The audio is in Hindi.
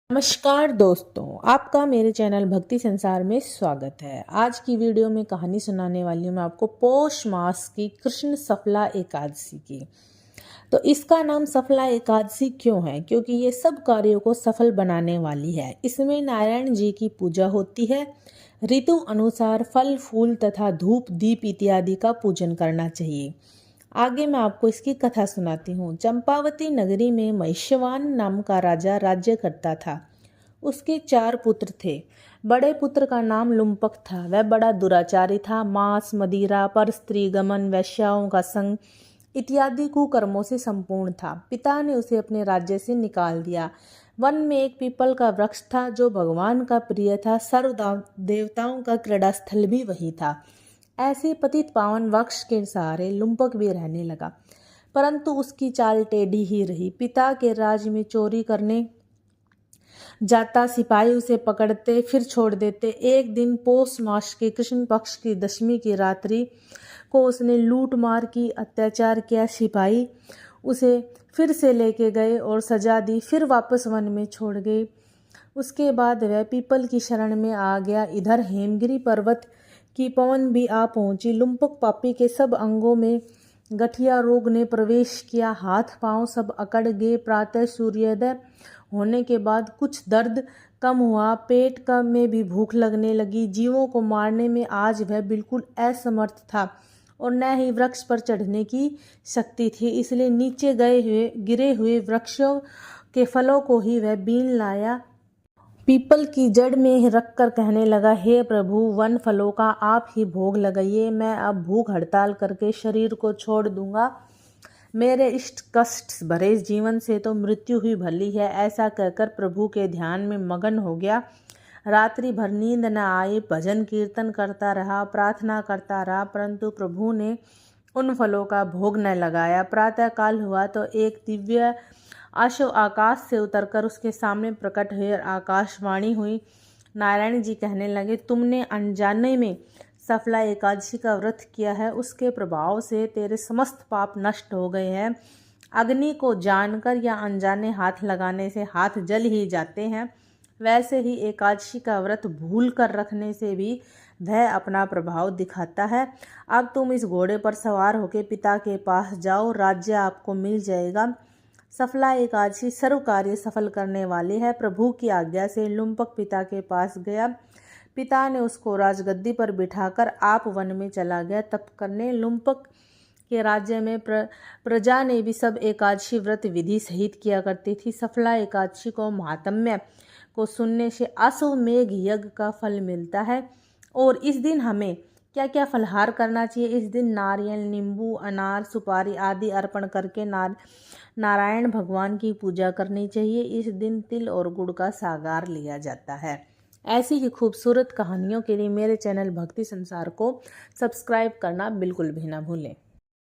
नमस्कार दोस्तों, आपका मेरे चैनल भक्ति संसार में स्वागत है। आज की वीडियो में कहानी सुनाने वाली हूँ मैं आपको पौष मास की कृष्ण सफला एकादशी की। तो इसका नाम सफला एकादशी क्यों है? क्योंकि ये सब कार्यों को सफल बनाने वाली है। इसमें नारायण जी की पूजा होती है। ऋतु अनुसार फल फूल तथा धूप दीप इत्यादि का पूजन करना चाहिए। आगे मैं आपको इसकी कथा सुनाती हूँ। चंपावती नगरी में महिष्यवान नाम का राजा राज्य करता था। उसके 4 पुत्र थे। बड़े पुत्र का नाम लुम्पक था। वह बड़ा दुराचारी था। मांस मदिरा पर स्त्री गमन वैश्याओं का संग इत्यादि कुकर्मों से संपूर्ण था। पिता ने उसे अपने राज्य से निकाल दिया। वन में एक पीपल का वृक्ष था जो भगवान का प्रिय था। सर्व देवताओं का क्रीड़ा स्थल भी वही था। ऐसे पतित पावन वृक्ष के सहारे लुम्पक भी रहने लगा, परंतु उसकी चाल टेढ़ी ही रही। पिता के राज में चोरी करने जाता, सिपाही उसे पकड़ते फिर छोड़ देते। एक दिन पौष मास के कृष्ण पक्ष की दशमी की रात्रि को उसने लूट मार की, अत्याचार किया। सिपाही उसे फिर से लेके गए और सजा दी, फिर वापस वन में छोड़ गए। उसके बाद वह पीपल की शरण में आ गया। इधर हेमगिरी पर्वत की पवन भी आ पहुंची। लुम्पक पापी के सब अंगों में गठिया रोग ने प्रवेश किया। हाथ पांव सब अकड़ गए। प्रातः सूर्योदय होने के बाद कुछ दर्द कम हुआ। पेट का में भी भूख लगने लगी। जीवों को मारने में आज वह बिल्कुल असमर्थ था और न ही वृक्ष पर चढ़ने की शक्ति थी। इसलिए नीचे गिरे हुए वृक्षों के फलों को ही वह बीन लाया। पीपल की जड़ में रखकर कहने लगा, हे प्रभु, वन फलों का आप ही भोग लगाइए। मैं अब भूख हड़ताल करके शरीर को छोड़ दूंगा। मेरे इष्ट कष्ट भरे जीवन से तो मृत्यु ही भली है। ऐसा कहकर प्रभु के ध्यान में मगन हो गया। रात्रि भर नींद न आई। भजन कीर्तन करता रहा, प्रार्थना करता रहा, परंतु प्रभु ने उन फलों का भोग न लगाया। प्रातः काल हुआ तो एक दिव्य अश्व आकाश से उतरकर उसके सामने प्रकट हुई और आकाशवाणी हुई। नारायण जी कहने लगे, तुमने अनजाने में सफला एकादशी का व्रत किया है। उसके प्रभाव से तेरे समस्त पाप नष्ट हो गए हैं। अग्नि को जानकर या अनजाने हाथ लगाने से हाथ जल ही जाते हैं। वैसे ही एकादशी का व्रत भूल कर रखने से भी वह अपना प्रभाव दिखाता है। अब तुम इस घोड़े पर सवार होकर पिता के पास जाओ, राज्य आपको मिल जाएगा। सफला एकादशी सर्व कार्य सफल करने वाली है। प्रभु की आज्ञा से लुम्पक पिता के पास गया। पिता ने उसको राजगद्दी पर बिठाकर आप वन में चला गया तप करने। लुम्पक के राज्य में प्रजा ने भी सब एकादशी व्रत विधि सहित किया करती थी। सफला एकादशी को महात्म्य को सुनने से अश्वमेघ यज्ञ का फल मिलता है। और इस दिन हमें क्या क्या फलहार करना चाहिए? इस दिन नारियल, नींबू, अनार, सुपारी आदि अर्पण करके नारायण भगवान की पूजा करनी चाहिए। इस दिन तिल और गुड़ का सागार लिया जाता है। ऐसी ही खूबसूरत कहानियों के लिए मेरे चैनल भक्ति संसार को सब्सक्राइब करना बिल्कुल भी ना भूलें।